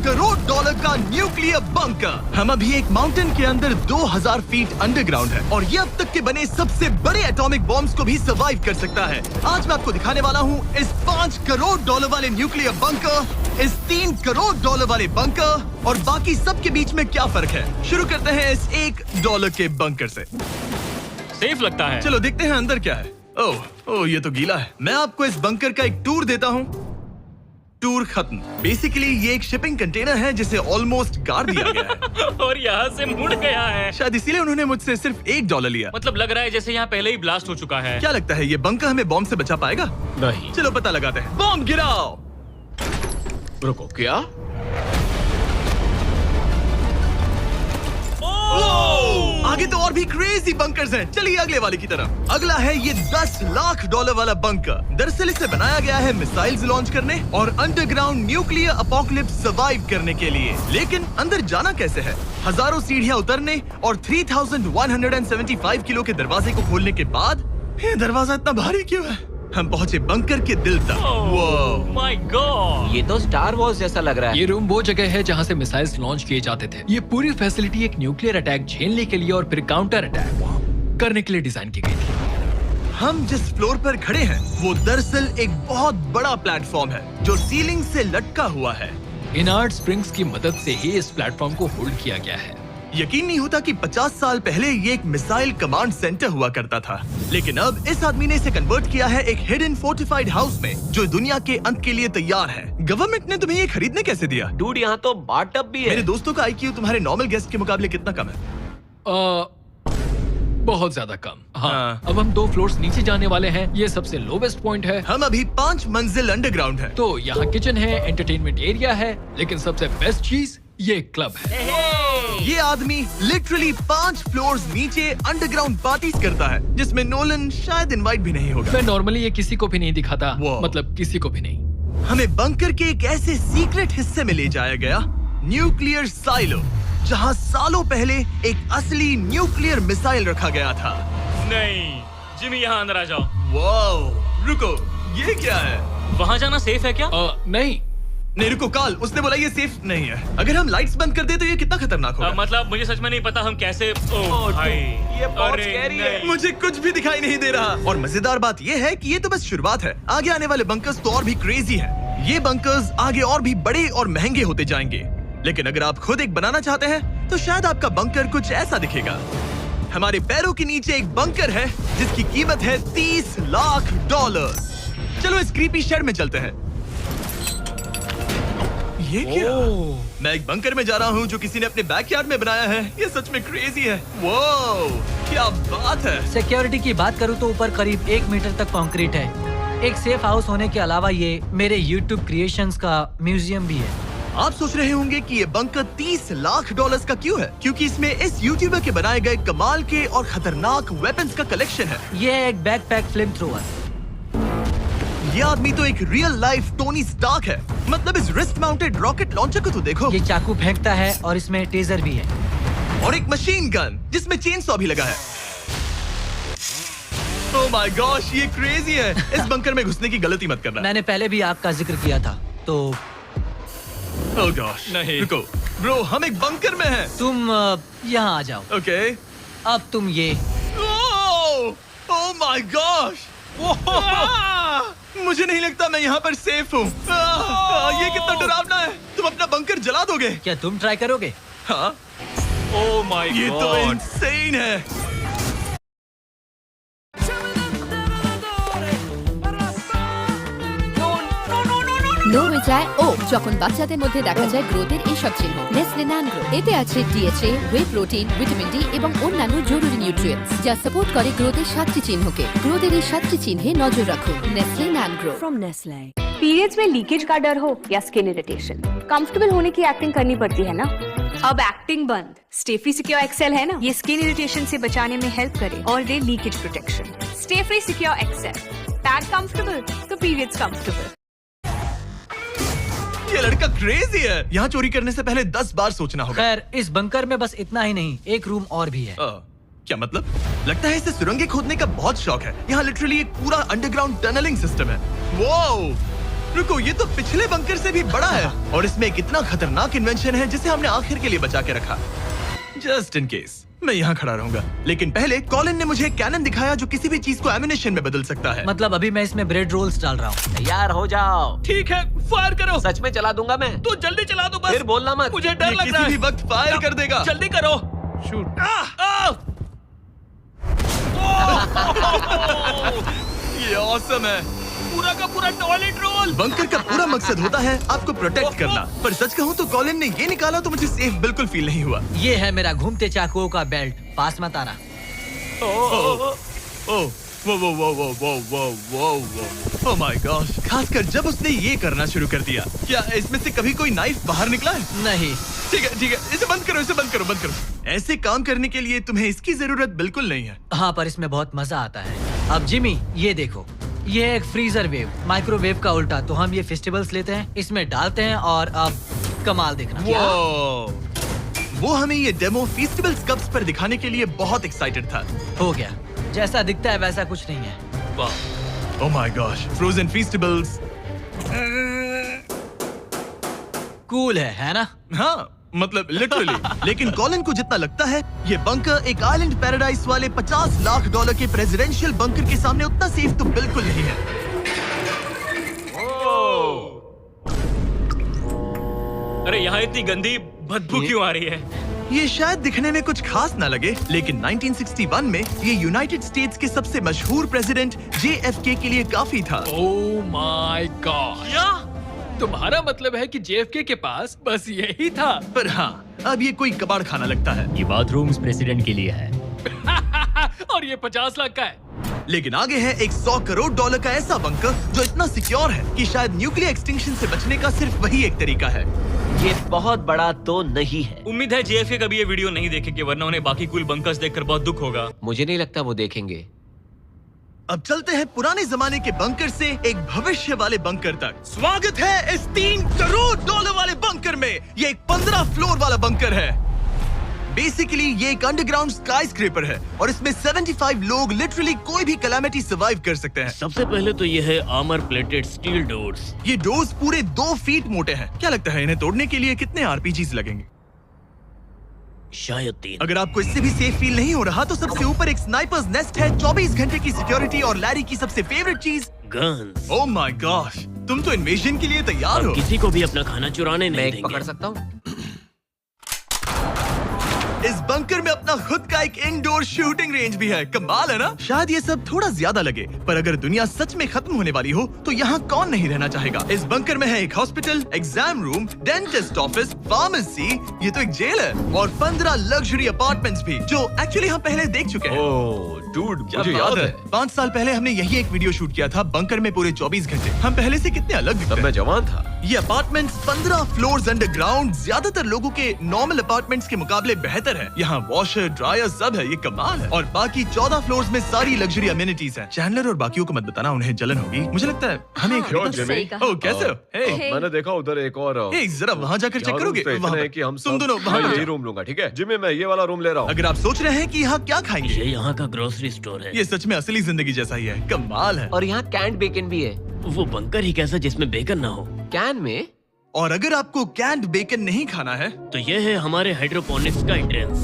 Crore dollar का nuclear bunker. हम अभी एक माउंटेन के अंदर 2000 फीट अंडरग्राउंड है और ये अब तक के बने सबसे बड़े एटॉमिक बॉम्ब्स को भी सर्वाइव कर सकता है। आज मैं आपको दिखाने वाला हूँ इस 5 करोड़ डॉलर वाले न्यूक्लियर बंकर, इस 3 करोड़ डॉलर वाले बंकर और बाकी सब के बीच में क्या फर्क है। शुरू करते हैं इस $1 के बंकर से। सेफ लगता है। चलो देखते हैं अंदर क्या है। ओह ये तो गीला है। मैं आपको इस बंकर का एक टूर देता हूँ। टूर खत्म। बेसिकली ये एक शिपिंग कंटेनर है जिसे ऑलमोस्ट गाड़ दिया गया है और यहाँ से मुड़ गया है। शायद इसीलिए उन्होंने मुझसे सिर्फ $1 लिया। मतलब लग रहा है जैसे यहाँ पहले ही ब्लास्ट हो चुका है। क्या लगता है ये बंकर हमें बॉम्ब से बचा पाएगा? नहीं। चलो पता लगाते हैं। बॉम्ब गिराओ। रुको, क्या? आगे तो और भी क्रेजी बंकर्स हैं। चलिए अगले वाले की तरफ। अगला है ये $10 लाख वाला बंकर। दरअसल इसे बनाया गया है मिसाइल्स लॉन्च करने और अंडरग्राउंड न्यूक्लियर अपोकलिप्स सर्वाइव करने के लिए। लेकिन अंदर जाना कैसे है? हजारों सीढ़ियां उतरने और 3175 किलो के दरवाजे को खोलने के बाद ये दरवाजा इतना भारी क्यों है? हम पहुंचे बंकर के दिल तक। माय गॉड, ये तो स्टार वॉर्स जैसा लग रहा है। ये रूम वो जगह है जहाँ से मिसाइल्स लॉन्च किए जाते थे। ये पूरी फैसिलिटी एक न्यूक्लियर अटैक झेलने के लिए और फिर काउंटर अटैक करने के लिए डिजाइन की गई थी। हम जिस फ्लोर पर खड़े हैं वो दरअसल एक बहुत बड़ा प्लेटफॉर्म है जो सीलिंग से लटका हुआ है। इनार्ड स्प्रिंग्स की मदद से ही इस प्लेटफॉर्म को होल्ड किया गया है। यकीन नहीं होता कि 50 साल पहले ये एक मिसाइल कमांड सेंटर हुआ करता था, लेकिन अब इस आदमी ने इसे कन्वर्ट किया है एक हिडन फोर्टिफाइड हाउस में जो दुनिया के अंत के लिए तैयार है। गवर्नमेंट ने तुम्हें ये खरीदने कैसे दिया? डूड, यहाँ तो बाथटब भी है। मेरे दोस्तों का IQ तुम्हारे नॉर्मल गेस्ट के मुकाबले कितना कम है? बहुत ज्यादा कम। हाँ। अब हम 2 फ्लोर्स नीचे जाने वाले हैं। ये सबसे लोवेस्ट पॉइंट है। हम अभी 5 मंजिल अंडरग्राउंड है। तो यहाँ किचन है, एंटरटेनमेंट एरिया है, लेकिन सबसे बेस्ट चीज ये क्लब है। ये आदमी लिटरली 5 फ्लोर्स नीचे अंडरग्राउंड पार्टीज करता है जिसमें नोलन शायद इनवाइट भी नहीं होगा। मैं नॉर्मली ये किसी को भी नहीं दिखाता। Wow. मतलब किसी को भी नहीं। हमें बंकर के एक ऐसे सीक्रेट हिस्से में ले जाया गया, न्यूक्लियर साइलो, जहां सालों पहले एक असली न्यूक्लियर मिसाइल रखा गया था। नहीं, जिमी यहाँ अंदर आ जाओ। वाओ, रुको, ये क्या है? वहाँ जाना सेफ है क्या? नहीं, रुको काल, उसने बोला ये सेफ नहीं है। अगर हम लाइट्स बंद कर दे तो ये कितना खतरनाक होगा? मतलब मुझे सच में नहीं पता हम कैसे। भाई, ये बहुत अरे स्कैरी है। नहीं। मुझे कुछ भी दिखाई नहीं दे रहा। और मजेदार बात ये है कि ये तो बस शुरुआत है। आगे आने वाले बंकर्स तो और भी क्रेजी हैं। ये बंकर्स आगे और भी बड़े और महंगे होते जाएंगे। लेकिन अगर आप खुद एक बनाना चाहते हैं तो शायद आपका बंकर कुछ ऐसा दिखेगा। हमारे पैरों के नीचे एक बंकर है जिसकी कीमत है $30 लाख। चलो इस क्रीपी शेड में चलते हैं। ये क्या? मैं एक बंकर में जा रहा हूँ जो किसी ने अपने बैकयार्ड में बनाया है। ये सच में क्रेजी है। वो क्या बात है। सिक्योरिटी की बात करूँ तो ऊपर करीब 1 मीटर तक कंक्रीट है। एक सेफ हाउस होने के अलावा ये मेरे YouTube क्रिएशंस का म्यूजियम भी है। आप सोच रहे होंगे कि ये बंकर $30 लाख का क्यों है? क्योंकि इसमें इस यूट्यूबर के बनाए गए कमाल के और खतरनाक वेपन्स का कलेक्शन है। ये है एक बैकपैक फ्लेम थ्रोवर। ये आदमी तो एक रियल लाइफ टोनी स्टार्क है। मतलब इस रिस्ट माउंटेड रॉकेट लॉन्चर को तो देखो। ये चाकू फेंकता है और इसमें टेजर भी है। और एक मशीन गन जिसमें चेन सॉ भी लगा है। ओह माय गॉश, ये क्रेजी है। इस बंकर में घुसने की गलती मत करना। मैंने पहले भी आग का जिक्र किया था तो ओह गॉश, नहीं। रुको ब्रो, हम एक बंकर में हैं। तुम यहाँ आ जाओ। ओके। अब तुम ये ओह माय गॉश, मुझे नहीं लगता मैं यहाँ पर सेफ हूँ। ये कितना डरावना है। तुम अपना बंकर जला दोगे? क्या तुम ट्राई करोगे? हाँ, ओह माय ये तो गॉड। इंसेन है। লো হয়ে যায় ও যখন বাচ্চাদের মধ্যে দেখা যায় গ্রোথের এইসব চিহ্ন। নেসলে ন্যানগ্রো, এতে আছে DHA, whey protein, vitamin D এবং অন্যান্য জরুরি নিউট্রিয়েন্টস যা সাপোর্ট করে গ্রোথের 7টি চিহ্নকে। গ্রোথের এই 7টি চিহ্নে নজর রাখুন। Nestle Nangrow from Nestle. Periods में लीकेज का डर हो या स्किन इरिटेशन, कंफर्टेबल होने की एक्टिंग करनी पड़ती है ना। अब एक्टिंग बंद, स्टेफ्री सिक्योर एक्सेल है ना, ये स्किन इरिटेशन से बचाने में हेल्प करे और दे leakage protection. Stayfree secure XL, pad comfortable तो पीरियड्स कंफर्टेबल। ये लड़का क्रेजी है। यहाँ चोरी करने से पहले 10 बार सोचना होगा। खैर, इस बंकर में बस इतना ही नहीं, एक रूम और भी है। क्या मतलब? लगता है इसे सुरंगें खोदने का बहुत शौक है। यहाँ लिटरली एक पूरा अंडरग्राउंड टनलिंग सिस्टम है। वो रुको, ये तो पिछले बंकर से भी बड़ा है और इसमें एक इतना खतरनाक इन्वेंशन है जिसे हमने आखिर के लिए बचा के रखा। जस्ट इन केस मैं यहाँ खड़ा रहूंगा। लेकिन पहले कॉलिन ने मुझे कैनन दिखाया जो किसी भी चीज को एमिनेशन में बदल सकता है। मतलब अभी मैं इसमें ब्रेड रोल्स डाल रहा हूँ। तैयार हो जाओ। ठीक है, फायर करो। सच में चला दूंगा मैं। तो जल्दी चला दो बस। फिर बोलना मत। मुझे डर ये लग रहा किसी है। भी वक्त फायर कर देगा। जल्दी करो। शूट। ये ऑसम है। पूरा का पूरा टॉयलेट रोल। बंकर का पूरा मकसद होता है आपको प्रोटेक्ट करना, पर सच कहूँ तो कॉलिन ने ये निकाला तो मुझे सेफ बिल्कुल फील नहीं हुआ। ये है मेरा घूमते चाकुओं का बेल्ट, पास मत आना। ओह माय गॉश, खासकर जब उसने ये करना शुरू कर दिया। क्या इसमें से कभी कोई नाइफ बाहर निकला है? नहीं। ठीक है, इसे बंद करो, इसे बंद करो। ऐसे काम करने के लिए तुम्हें इसकी जरूरत बिल्कुल नहीं है। हाँ, पर इसमें बहुत मजा आता है। अब जिमी, ये देखो, ये है एक फ्रीजर वेव, माइक्रोवेव का उल्टा। तो हम ये फेस्टिवल्स लेते हैं, इसमें डालते हैं और अब कमाल देखना। वो हमें ये डेमो फेस्टिवल्स कप्स पर दिखाने के लिए बहुत एक्साइटेड था। हो गया, जैसा दिखता है वैसा कुछ नहीं है। Oh my gosh, frozen festivals. Cool है ना? हाँ, मतलब लिटरली। लेकिन कॉलिन को जितना लगता है ये बंकर एक आइलैंड पैराडाइज वाले $50 लाख के प्रेसिडेंशियल बंकर के सामने उतना सेफ तो बिल्कुल नहीं है। अरे यहाँ इतनी गंदी बदबू क्यों आ रही है? ये शायद दिखने में कुछ खास ना लगे, लेकिन 1961 में ये यूनाइटेड स्टेट्स के सबसे मशहूर प्रेसिडेंट JFK के लिए काफी था। Oh my God. क्या? तुम्हारा मतलब है कि JFK के पास बस यही था? पर हाँ, अब ये कोई कबाड़ खाना लगता है। ये बाथरूम्स प्रेसिडेंट के लिए है। और ये 50 लाख का है। लेकिन आगे है एक $100 करोड़ का ऐसा बंकर जो इतना सिक्योर है कि शायद न्यूक्लियर एक्सटिंक्शन से बचने का सिर्फ वही एक तरीका है। ये बहुत बड़ा तो नहीं है। उम्मीद है JFK कभी ये वीडियो नहीं देखेंगे, वरना उन्हें बाकी कूल बंकर्स देखकर बहुत दुख होगा। मुझे नहीं लगता वो देखेंगे। अब चलते हैं पुराने जमाने के बंकर से एक भविष्य वाले बंकर तक। स्वागत है इस $3 करोड़ वाले बंकर में। ये एक 15 फ्लोर वाला बंकर है। बेसिकली ये एक अंडरग्राउंड स्काईस्क्रेपर है और इसमें 75 लोग लिटरली कोई भी कैलामिटी सर्वाइव कर सकते हैं। सबसे पहले तो ये है आर्मर प्लेटेड स्टील डोर्स। ये डोर्स पूरे 2 फीट मोटे हैं। क्या लगता है इन्हें तोड़ने के लिए कितने RPGs लगेंगे? शायद 3। अगर आपको इससे भी सेफ फील नहीं हो रहा तो सबसे ऊपर एक स्नाइपर्स नेस्ट है, 24 घंटे की सिक्योरिटी और लैरी की सबसे फेवरेट चीज गन्स। ओह माय गॉश, तुम तो इन्वेजन के लिए तैयार हो। किसी को भी अपना खाना चुराने मैं नहीं एक देंगे। पकड़ सकता हूँ। इस बंकर में अपना खुद का एक इंडोर शूटिंग रेंज भी है। कमाल है ना? शायद ये सब थोड़ा ज्यादा लगे, पर अगर दुनिया सच में खत्म होने वाली हो तो यहाँ कौन नहीं रहना चाहेगा। इस बंकर में है एक hospital, exam room, dentist office, pharmacy, ये तो एक जेल है, और 15 लग्जरी अपार्टमेंट्स भी, जो एक्चुअली हम पहले देख चुके हैं। डूड, क्या मुझे बात याद है। 5 साल पहले हमने यही एक वीडियो शूट किया था, बंकर में पूरे 24 घंटे। हम पहले से कितने अलग दिखते तब हैं। मैं जवान था। ये अपार्टमेंट्स 15 फ्लोर्स अंडरग्राउंड ज्यादातर लोगों के नॉर्मल अपार्टमेंट्स के मुकाबले बेहतर है। यहाँ वॉशर, ड्रायर सब है, ये कमाल है। और बाकी 14 फ्लोर्स में सारी लग्जरी अमेनिटीज हैं। चैंडलर और बाकियों को मत बताना, उन्हें जलन होगी। मुझे लगता है हमें एक क्यों, जिमी? ओह, कैसे हो? हे, मैंने देखा उधर एक और हे, जरा वहाँ जाकर चेक करोगे? वहाँ है पर। कि हम तुम दोनों सब वहाँ मैं पर यही जाओ। रूम लूंगा, ठीक है? जिमी, मैं ये वाला रूम ले रहा हूँ। अगर आप सोच रहे हैं कि यहाँ क्या ये खाएंगे, यहाँ का ग्रोसरी स्टोर है। ये सच में असली जिंदगी जैसा ही है। कमाल है। और यहाँ कैंड बेकन भी है। वो बंकर ही कैसा जिसमें बेकन ना हो। कैन में? और अगर आपको कैंड बेकन नहीं खाना है, तो ये है हमारे हाइड्रोपोनिक्स का एंट्रेंस।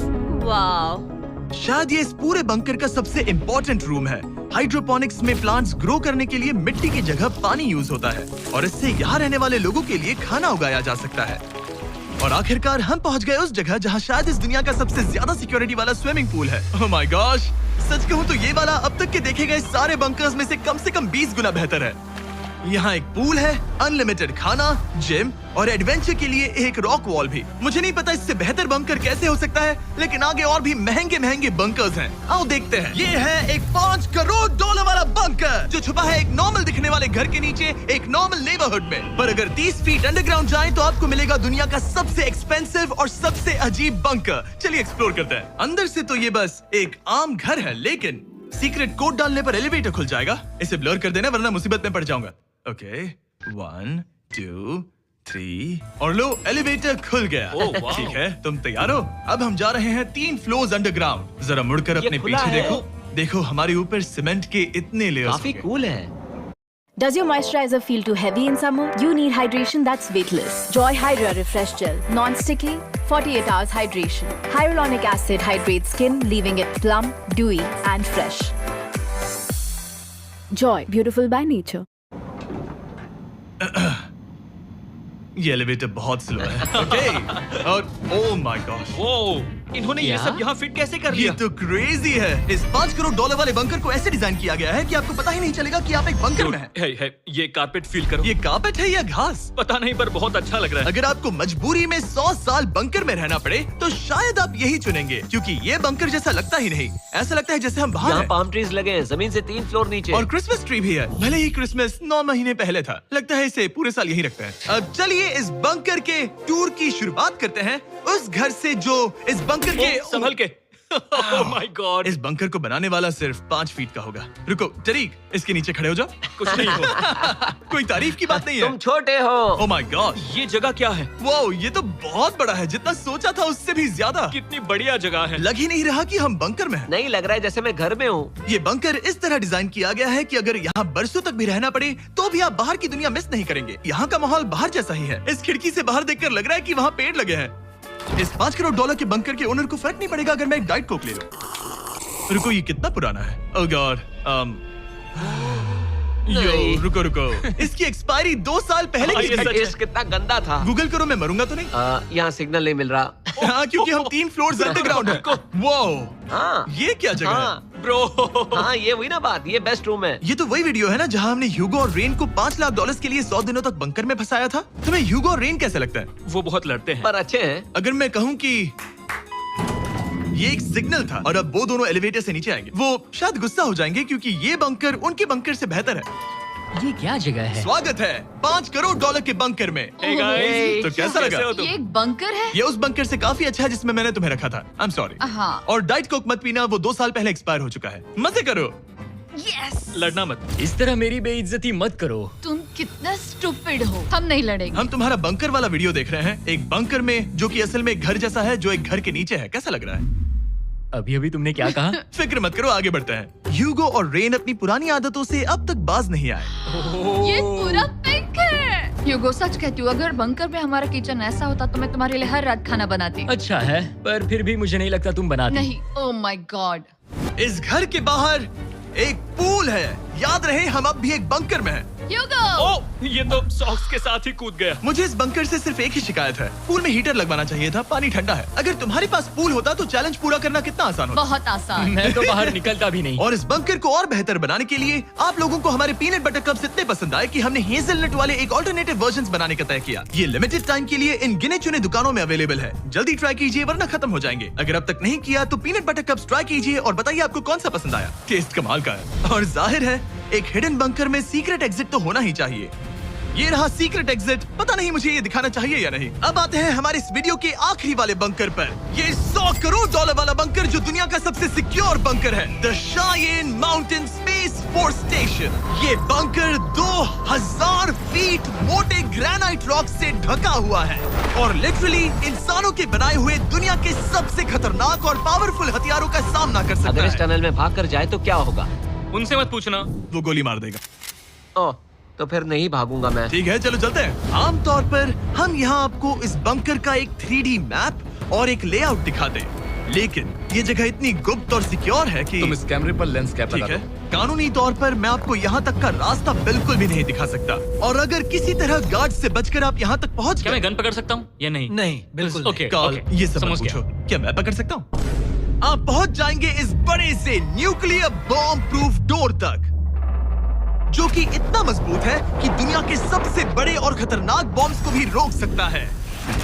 शायद ये इस पूरे बंकर का सबसे इम्पोर्टेंट रूम है। हाइड्रोपोनिक्स में प्लांट्स ग्रो करने के लिए मिट्टी की जगह पानी यूज होता है और इससे यहाँ रहने वाले लोगों के लिए खाना उगाया जा सकता है। और आखिरकार हम पहुँच गए उस जगह जहाँ शायद इस दुनिया का सबसे ज्यादा सिक्योरिटी वाला स्विमिंग पूल है। ओह माय गॉश, सच कहूँ तो ये वाला अब तक के देखे गए सारे बंकर्स में से कम 20 गुना बेहतर है। यहाँ एक पूल है, अनलिमिटेड खाना, जिम और एडवेंचर के लिए एक रॉक वॉल भी। मुझे नहीं पता इससे बेहतर बंकर कैसे हो सकता है, लेकिन आगे और भी महंगे बंकर्स हैं। आओ देखते हैं। ये है एक $5 करोड़ वाला बंकर जो छुपा है एक नॉर्मल दिखने वाले घर के नीचे एक नॉर्मल नेबरहुड में। पर अगर 30 फीट अंडरग्राउंड जाएं तो आपको मिलेगा दुनिया का सबसे एक्सपेंसिव और सबसे अजीब बंकर। चलिए एक्सप्लोर करते हैं। अंदर से तो ये बस एक आम घर है, लेकिन सीक्रेट कोड डालने पर एलिवेटर खुल जाएगा। इसे ब्लर कर देना वरना मुसीबत में पड़ जाऊंगा। ओके, 1 2 3 और लो, एलिवेटर खुल गया। ठीक है, तुम तैयार हो? अब हम जा रहे हैं 3 फ्लोर्स अंडरग्राउंड। जरा मुड़कर अपने खुला पीछे है। देखो। देखो हमारे ऊपर सीमेंट के इतने लेयर्स। काफी कूल है। Does your moisturizer feel too heavy in summer? You need hydration that's weightless. Joy Hydra Refresh Gel. Non-sticky, 48 hours hydration. Hyaluronic acid hydrates skin, leaving it plump, dewy and fresh. Joy, beautiful by nature. ये elevator बहुत slow है। Okay और oh my God, वो इन्होंने ये सब यहाँ fit कैसे कर ये लिया? तो क्रेजी है। इस $5 करोड़ वाले बंकर को ऐसे डिजाइन किया गया है कि आपको पता ही नहीं चलेगा कि आप एक बंकर में हैं। है, ये कारपेट फील करो। ये कार्पेट है या घास? पता नहीं पर बहुत अच्छा लग रहा है। अगर आपको मजबूरी में 100 साल बंकर में रहना पड़े तो शायद आप यही चुनेंगे, क्योंकि ये बंकर जैसा लगता ही नहीं। ऐसा लगता है जैसे हम बाहर यहाँ हैं। पाम ट्रीज लगे हैं, जमीन से 3 फ्लोर नीचे। और क्रिसमस ट्री भी है। भले ही क्रिसमस 9 महीने पहले था, लगता है इसे पूरे साल यही रखते हैं। अब चलिए इस बंकर के टूर की शुरुआत करते हैं उस घर से जो इस बंकर के संभल के। ओह माय गॉड, इस बंकर को बनाने वाला सिर्फ 5 फीट का होगा। रुको तरीक, इसके नीचे खड़े हो जाओ। कुछ नहीं हो। कोई तारीफ की बात नहीं है। तुम छोटे हो। ओह माय गॉड, ये जगह क्या है? वाओ, ये तो बहुत बड़ा है, जितना सोचा था उससे भी ज्यादा। कितनी बढ़िया जगह है। लग ही नहीं रहा कि हम बंकर में हैं। नहीं लग रहा है जैसे मैं घर में हूँ। ये बंकर इस तरह डिजाइन किया गया है कि अगर यहाँ बरसों तक भी रहना पड़े तो भी आप बाहर की दुनिया मिस नहीं करेंगे। यहाँ का माहौल बाहर जैसा ही है। इस खिड़की से बाहर देखकर लग रहा है कि वहाँ पेड़ लगे हैं। इस $5 करोड़ के बंकर के ओनर को फर्क नहीं पड़ेगा अगर मैं एक डाइट कोक ले लूं। रुको, ये कितना पुराना है? ओह गॉड, यो रुको इसकी एक्सपायरी 2 साल पहले की ये थी। सच है। टेस्ट कितना गंदा था। गूगल करो, मैं मरूंगा तो नहीं? यहाँ सिग्नल नहीं मिल रहा। हाँ, क्योंकि हम 3 फ्लोर्स अंडरग्राउंड है। वाओ, हाँ ये क्या जगह है? हाँ ब्रो, हाँ, ये हुई ना बात। ये बेस्ट रूम है। ये तो वही वीडियो है ना जहाँ हमने ह्यूगो और रेन को $5 लाख के लिए 100 दिनों तक बंकर में फंसाया था। तुम्हें ह्यूगो और रेन कैसे लगता है? वो बहुत लड़ते हैं। पर अच्छे हैं। अगर मैं कहूँ कि ये एक सिग्नल था और अब वो दोनों एलिवेटर से नीचे आएंगे, वो शायद गुस्सा हो जाएंगे क्योंकि ये बंकर उनके बंकर से बेहतर है। ये क्या जगह है? स्वागत है $5 करोड़ के बंकर में। Hey guys, तो कैसा लगा? हो तुम? ये एक बंकर है? ये उस बंकर से काफी अच्छा है जिसमें मैंने तुम्हें रखा था। I am sorry. हाँ। और डाइट कोक मत पीना, वो 2 साल पहले एक्सपायर हो चुका है। मजे करो। यस। लड़ना मत। इस तरह मेरी बेइज्जती मत करो। तुम कितना स्टूपिड हो। हम नहीं लड़ेंगे। हम तुम्हारा बंकर वाला वीडियो देख रहे हैं, एक बंकर में जो कि असल में एक घर जैसा है जो एक घर के नीचे है। कैसा लग रहा है? अभी तुमने क्या कहा? फिक्र मत करो, आगे बढ़ते हैं। ह्यूगो और रेन अपनी पुरानी आदतों से अब तक बाज नहीं आए। ये पूरा पिंक है। ह्यूगो, सच कहती हूँ, अगर बंकर में हमारा किचन ऐसा होता तो मैं तुम्हारे लिए हर रात खाना बनाती। अच्छा है, पर फिर भी मुझे नहीं लगता तुम बनाती। नहीं। Oh my God. इस घर के बाहर एक पूल है। याद रहे, हम अब भी एक बंकर में हैं। ह्यूगो। ओह, ये तो सॉक्स के साथ ही कूद गया। मुझे इस बंकर से सिर्फ एक ही शिकायत है, पूल में हीटर लगवाना चाहिए था, पानी ठंडा है। अगर तुम्हारे पास पूल होता तो चैलेंज पूरा करना कितना आसान होता। बहुत आसान। मैं तो बाहर निकलता भी नहीं। और इस बंकर को और बेहतर बनाने के लिए आप लोगों को हमारे पीनट बटर कप्स इतने पसंद आए कि हमने हेज़लनट वाले एक ऑल्टरनेटिव वर्जन्स बनाने का तय किया। ये लिमिटेड टाइम के लिए इन गिने चुने दुकानों में अवेलेबल है। जल्दी ट्राई कीजिए वरना खत्म हो जाएंगे। अगर अब तक नहीं किया तो पीनट बटर कप्स ट्राई कीजिए और बताइए आपको कौन सा पसंद आया। टेस्ट कमाल का है और जाहिर है एक हिडन बंकर में सीक्रेट एग्जिट तो होना ही चाहिए। ये रहा सीक्रेट एग्जिट। पता नहीं मुझे ये दिखाना चाहिए या नहीं। अब आते हैं हमारे इस वीडियो के आखिरी वाले बंकर पर। ये $100 करोड़ वाला बंकर जो दुनिया का सबसे सिक्योर बंकर है, the Cheyenne Mountain Space Force Station. ये बंकर 2000 फीट मोटे ग्रेनाइट रॉक से ढका हुआ है और लिटरली इंसानों के बनाए हुए दुनिया के सबसे खतरनाक और पावरफुल हथियारों का सामना कर सकता अगर इस है। टनल में भाग कर जाए तो क्या होगा? उनसे मत पूछना। वो गोली मार देगा। ओह, तो फिर नहीं भागूंगा मैं। ठीक है, चलो चलते हैं। आमतौर पर हम यहाँ आपको इस बंकर का एक 3D मैप और एक लेआउट दिखाते हैं, लेकिन ये जगह इतनी गुप्त और सिक्योर है कि तुम इस कैमरे पर लेंस कैप ठीक लगा है, दो। कानूनी तौर पर मैं आपको यहाँ तक का रास्ता बिल्कुल भी नहीं दिखा सकता। और अगर किसी तरह गार्ड से बचकर आप यहाँ तक पहुँच क्या मैं गए, गन पकड़ सकता हूँ या नहीं? नहीं, बिल्कुल नहीं। ओके, कॉल ओके, ये सब मत समझ गया। पूछो। क्या मैं पकड़ सकता हूँ? आप पहुँच जाएंगे इस बड़े से न्यूक्लियर बॉम्ब प्रूफ डोर तक, जो कि इतना मजबूत है कि दुनिया के सबसे बड़े और खतरनाक बॉम्ब्स को भी रोक सकता है।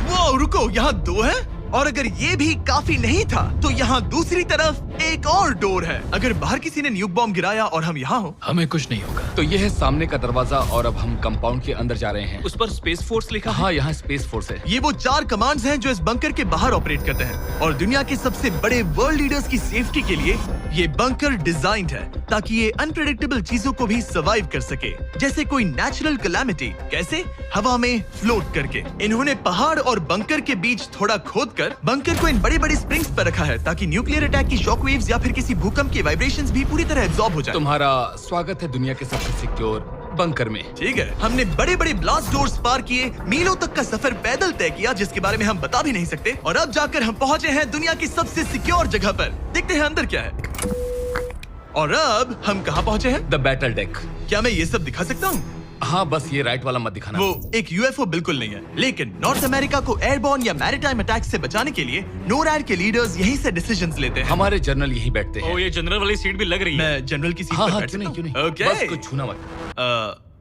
वो रुको, यहाँ 2 है और अगर ये भी काफी नहीं था तो यहाँ दूसरी तरफ एक और डोर है। अगर बाहर किसी ने न्यूक बॉम्ब गिराया और हम यहाँ हो, हमें कुछ नहीं होगा। तो ये है सामने का दरवाजा और अब हम कंपाउंड के अंदर जा रहे हैं। उस पर स्पेस फोर्स लिखा है। हाँ, यहाँ स्पेस फोर्स है। ये वो 4 कमांड्स हैं जो इस बंकर के बाहर ऑपरेट करते हैं और दुनिया के सबसे बड़े वर्ल्ड लीडर्स की सेफ्टी के लिए ये बंकर डिजाइंड है ताकि ये अनप्रेडिक्टेबल चीजों को भी सर्वाइव कर सके, जैसे कोई नेचुरल कैलामिटी। कैसे? हवा में फ्लोट करके। इन्होंने पहाड़ और बंकर के बीच थोड़ा खोदकर बंकर को इन बड़ी बड़ी स्प्रिंग्स पर रखा है ताकि न्यूक्लियर अटैक की शॉक वेव्स या फिर किसी भूकंप के वाइब्रेशंस भी पूरी तरह एब्जॉर्ब हो जाए। तुम्हारा स्वागत है दुनिया के सबसे सिक्योर बंकर में। ठीक है, हमने बड़े बड़े ब्लास्ट डोर्स पार किए, मीलों तक का सफर पैदल तय किया जिसके बारे में हम बता भी नहीं सकते, और अब जाकर हम पहुंचे हैं दुनिया की सबसे सिक्योर जगह पर। देखते हैं अंदर क्या है। और अब हम कहाँ पहुंचे हैं? The battle deck. क्या मैं ये सब दिखा सकता हूँ? हाँ, बस ये राइट वाला मत दिखाना। वो एक यूएफओ बिल्कुल नहीं है, लेकिन नॉर्थ अमेरिका को एयरबोर्न या मैरीटाइम अटैक से बचाने के लिए नोरैड के लीडर्स यहीं से डिसीजंस लेते हैं। हमारे जनरल यहीं बैठते हैं। ओ, ये जनरल वाली सीट भी लग रही है। मैं जनरल की सीट हाँ पर हाँ, बैठ क्यों सकता नहीं, हूँ? क्यों नहीं। ओके। बस कुछ छूना मत।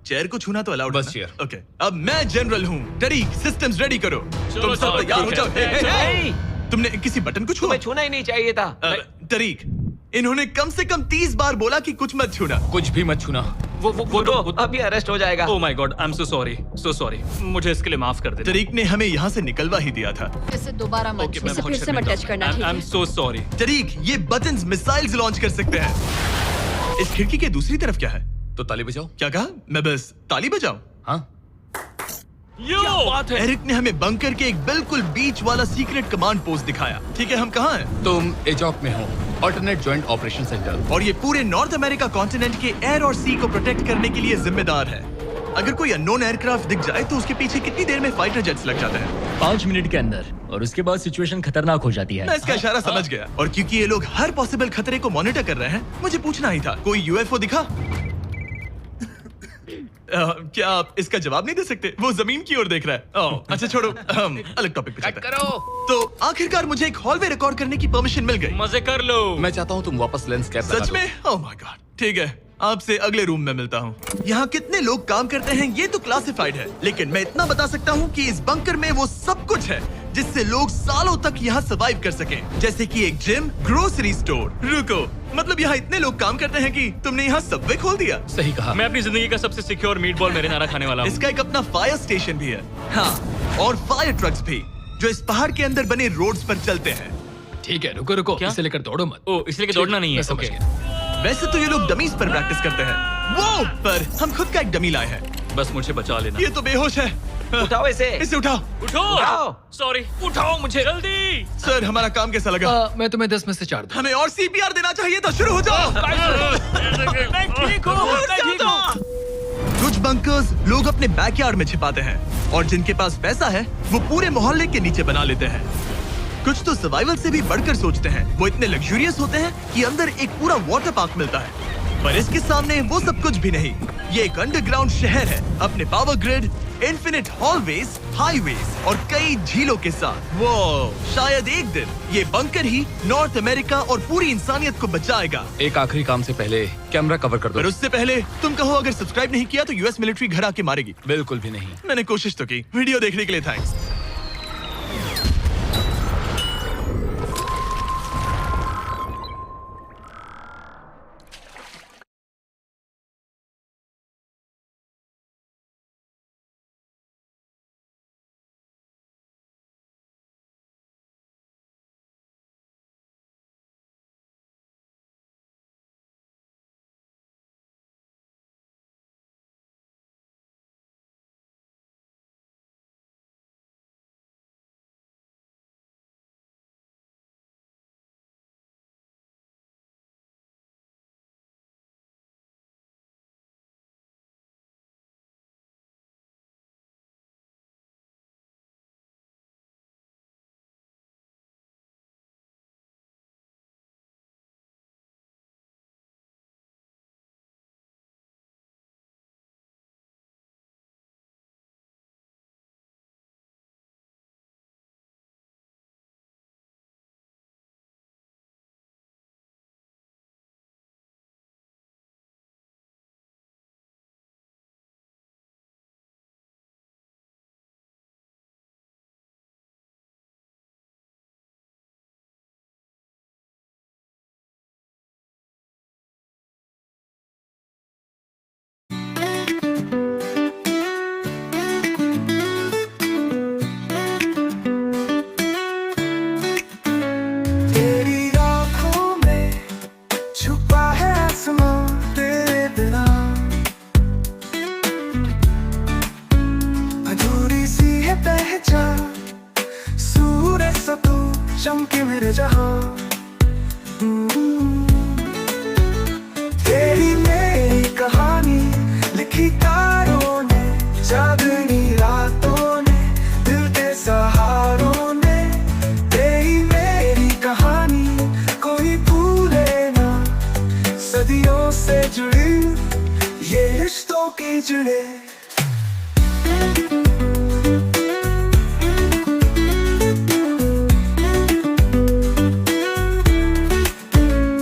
चेयर को छूना तो अलाउड बस है चेयर। ओके, अब मैं जनरल हूँ। तरीक, सिस्टम्स रेडी करो। तुम सब चलो, तैयार हो ठीक जाओ। है। हे, हे, हे। तुमने किसी बटन को छुआ? तुम्हें छूना ही नहीं चाहिए था। तरीक, इन्होंने कम से कम 30 बार बोला कि कुछ मत छूना। कुछ भी मत छूना। वो अभी अरेस्ट हो जाएगा। Oh my God, I am so sorry. मुझे इसके लिए माफ कर दे। तरीक ने हमें यहाँ से निकलवा ही दिया था। इसे दोबारा मत ओके, मैं इसे बहुत फिर से मत टच करना, ठीक आई एम है? So sorry. तरीक, ये बटन्स मिसाइल्स लॉन्च कर सकते हैं। इस खिड़की के दूसरी तरफ क्या है? तो ताली बजाओ। क्या कहा? मैं बस ताली बजाऊं? हाँ, एरिक ने हमें बंकर के एक बिल्कुल बीच वाला सीक्रेट कमांड पोस्ट दिखाया। ठीक है, हम कहाँ हैं? तुम एजॉक में हो, ऑल्टरनेट जॉइंट ऑपरेशन सेंटर। और ये पूरे नॉर्थ अमेरिका कॉन्टिनेंट के एयर और सी को प्रोटेक्ट करने के लिए जिम्मेदार है। अगर कोई अननोन एयरक्राफ्ट दिख जाए तो उसके पीछे कितनी देर में फाइटर जेट्स लग जाते हैं? 5 मिनट के अंदर, और उसके बाद सिचुएशन खतरनाक हो जाती है। मैं इसका इशारा समझ गया, और क्योंकि ये लोग हर पॉसिबल खतरे को मॉनिटर कर रहे हैं, मुझे पूछना ही था, कोई यूएफओ दिखा? क्या आप इसका जवाब नहीं दे सकते? वो जमीन की ओर देख रहा है। ओह, अच्छा छोड़ो, हम अलग टॉपिक पे चलते हैं। तो आखिरकार मुझे एक हॉलवे रिकॉर्ड करने की परमिशन मिल गई। मजे कर लो। मैं चाहता हूँ तुम वापस लेंस कैप लगा सच दो। में? ओह माय गॉड, ठीक है, आपसे अगले रूम में मिलता हूँ। यहाँ कितने लोग काम करते हैं ये तो क्लासिफाइड है, लेकिन मैं इतना बता सकता हूँ कि इस बंकर में वो सब कुछ है जिससे लोग सालों तक यहाँ सर्वाइव कर सकें, जैसे कि एक जिम, ग्रोसरी स्टोर। रुको, मतलब यहाँ इतने लोग काम करते हैं कि तुमने यहाँ सबवे खोल दिया? सही कहा। मैं अपनी जिंदगी का सबसे सिक्योर मीटबॉल मैरिनारा खाने वाला हूँ। इसका एक अपना फायर स्टेशन भी है। हाँ, और फायर ट्रक्स भी, जो इस पहाड़ के अंदर बने रोड्स पर चलते हैं। ठीक है, रुको रुको, क्या? इसे लेकर दौड़ो मत। ओ, इसलिए कि दौड़ना नहीं है। मैं समझ ओके। गया। वैसे तो ये लोग डमीज पर प्रैक्टिस करते हैं, वो पर हम खुद का एक डमी लाए हैं। बस मुझे बचा लेना। ये तो बेहोश है। उठाओ इसे। इसे उठाओ। उठाओ। सॉरी, उठाओ मुझे जल्दी। सर, हमारा काम कैसा लगा? मैं तुम्हें 10 में से 4 दूं। हमें और सीपीआर देना चाहिए था। शुरू हो जाओ। मैं ठीक हूँ। कुछ बंकर्स लोग अपने बैकयार्ड में छिपाते हैं, और जिनके पास पैसा है वो पूरे मोहल्ले के नीचे बना लेते हैं। कुछ तो सर्वाइवल से भी बढ़कर सोचते हैं। वो इतने लग्जूरियस होते हैं कि अंदर एक पूरा वाटर पार्क मिलता है, पर इसके सामने वो सब कुछ भी नहीं। ये एक अंडरग्राउंड शहर है, अपने power grid, infinite hallways, highways और कई झीलों के साथ। वो शायद एक दिन ये बंकर ही नॉर्थ अमेरिका और पूरी इंसानियत को बचाएगा। एक आखिरी काम से पहले कैमरा कवर कर पर दो। उससे पहले तुम कहो, अगर सब्सक्राइब नहीं किया तो यूएस मिलिट्री घर आके मारेगी। बिल्कुल भी नहीं। मैंने कोशिश तो की। वीडियो देखने के लिए थैंक्स। चमके मेरे जहां तेरी मेरी कहानी लिखी की जुड़े।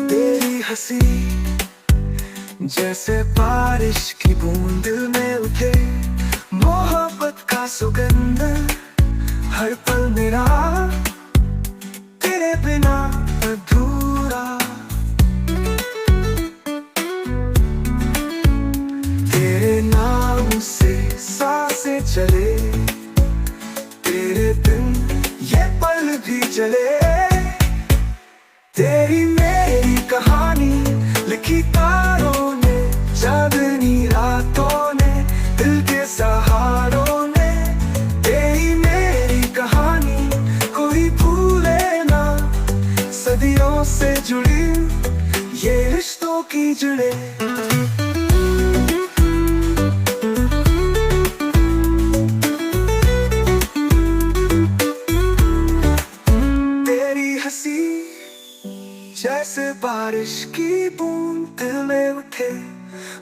तेरी हंसी जैसे बारिश की बूंद दिल में उठे, मोहब्बत का सुगंध हर पल मेरा तेरे बिना अधूरा। तेरे नाम से सांसें चले, तेरे बिन ये पल भी चले। तेरी मेरी कहानी लिखी तारों ने, चांदनी रातों ने, दिल के सहारों ने। तेरी मेरी कहानी कोई भूले ना, सदियों से जुड़ी ये रिश्तों की जुड़े। तेरी हंसी जैसे बारिश की बूंद दिल में उठे,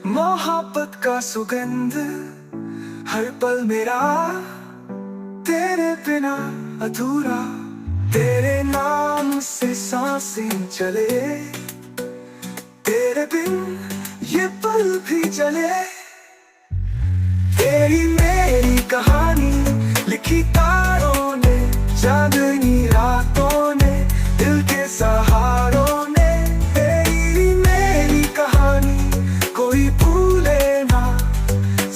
मोहब्बत का सुगंध हर पल मेरा तेरे बिना अधूरा। तेरे नाम से सांसें चले, तेरे बिन ये पल भी चले। तेरी मेरी कहानी लिखी तारों ने, चांदनी रातों ने, दिल के सहारों ने। तेरी मेरी कहानी कोई भूले ना,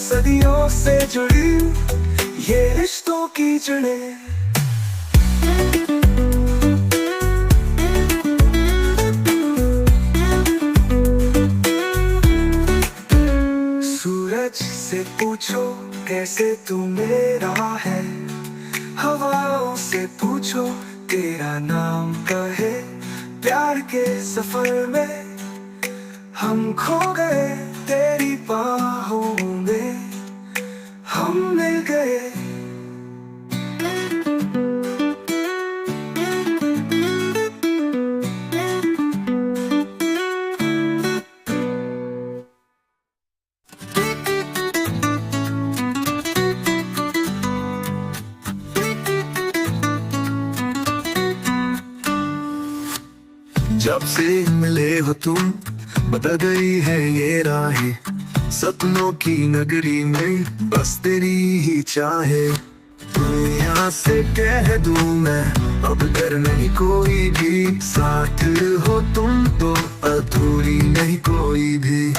सदियों से जुड़ी ये रिश्तों की जुड़े। सूरज से पूछो कैसे तू मेरा है, हवाओं से पूछो तेरा नाम कहे। प्यार के सफर में हम खो गए, तेरी बाहों में हम मिल गए। जब से मिले हो तुम बदल गई है ये राहें, सपनों की नगरी में बस तेरी ही चाहे। दुनिया से कह दूं मैं अब डर नहीं कोई भी, साथ हो तुम तो अधूरी नहीं कोई भी।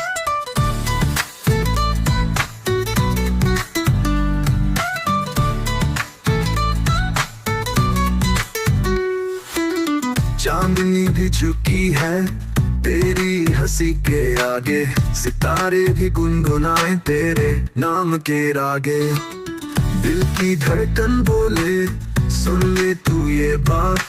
चांदनी भी झुकी है तेरी हंसी के आगे, सितारे भी गुनगुनाए तेरे नाम के रागे। दिल की धड़कन बोले सुन ले तू ये बात,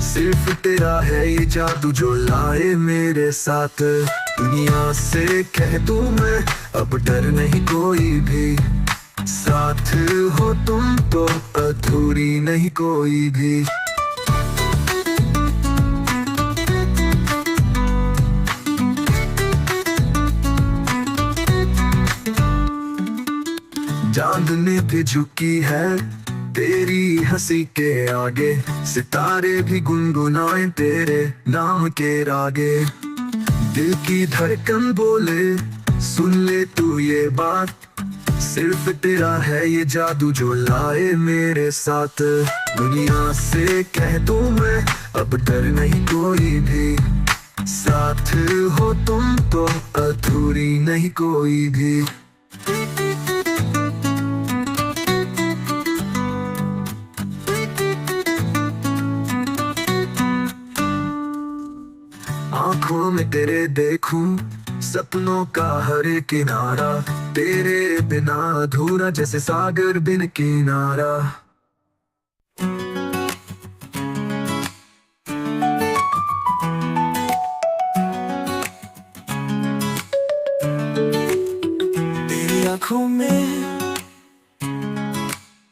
सिर्फ तेरा है ये जादू जो लाए मेरे साथ। दुनिया से कह दूं मैं अब डर नहीं कोई भी, साथ हो तुम तो अधूरी नहीं कोई भी। चांदनी भी झुकी है तेरी हंसी के आगे, सितारे भी गुनगुनाए तेरे नाम के रागे। दिल की धड़कन बोले सुन ले तू ये बात, सिर्फ तेरा है ये जादू जो लाए मेरे साथ। दुनिया से कह दूं मैं अब डर नहीं कोई भी, साथ हो तुम तो अधूरी नहीं कोई भी। आँखों में तेरे देखूं सपनों का हर किनारा, तेरे बिना अधूरा जैसे सागर बिन किनारा। तेरी आँखों में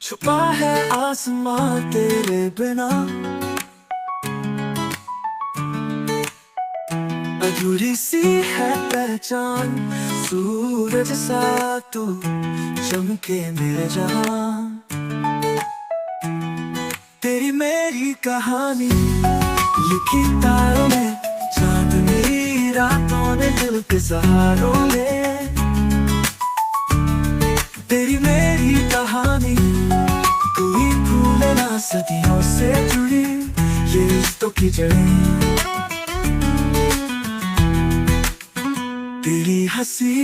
छुपा है आसमां तेरे बिना, अधूरी सी है पहचान, सूरज सा तू चमके मेरे जान। तेरी मेरी कहानी लिखी तारों में, चांदनी रातों ने दिल के सहारों में। तेरी मेरी कहानी कोई भूले ना, सदियों से जुड़ी ये रिश्तों की जड़ें। तेरी हंसी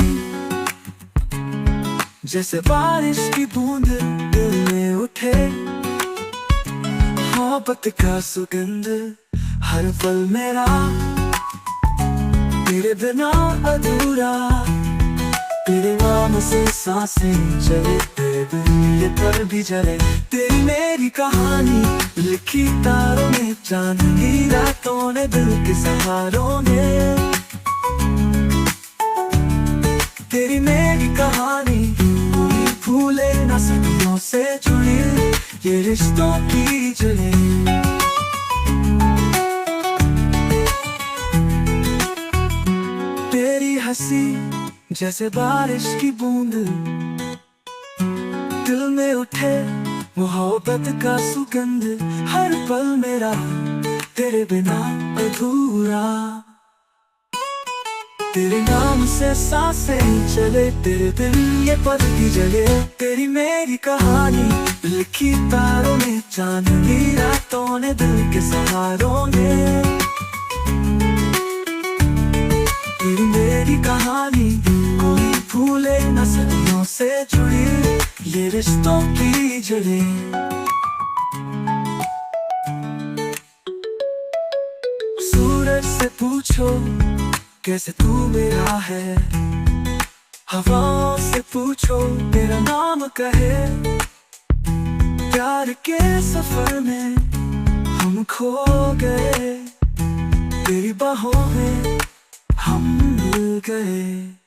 जैसे बारिश की बूंद दिल में उठे, मोहब्बत का सुगंध हर पल मेरा, तेरे बिना अधूरा। तेरे नाम से सांसें चले, तेरे बिन ये पल भी जले। तेरी मेरी कहानी लिखी तारों में, चांदनी रातों ने दिल के सहारों ने। तेरी मेरी कहानी कोई भूले ना, सदियों से जुड़ी ये रिश्तों की जड़ें। तेरी हंसी जैसे बारिश की बूंद दिल में उठे, मोहब्बत का सुगंध हर पल मेरा, तेरे बिना अधूरा। तेरे नाम से सांसें चले, तेरे दिल ये पत्ती जले। तेरी मेरी कहानी लिखी तारों में, चांदनी रातों ने दिल के सहारों ने। तेरी मेरी कहानी कोई भूले न, सदियों से जुड़ी ये रिश्तों की जड़ें। सूरज से पूछो कैसे तू मेरा है, हवाओं से पूछो तेरा नाम कहे। प्यार के सफर में हम खो गए, तेरी बाहों में हम मिल गए।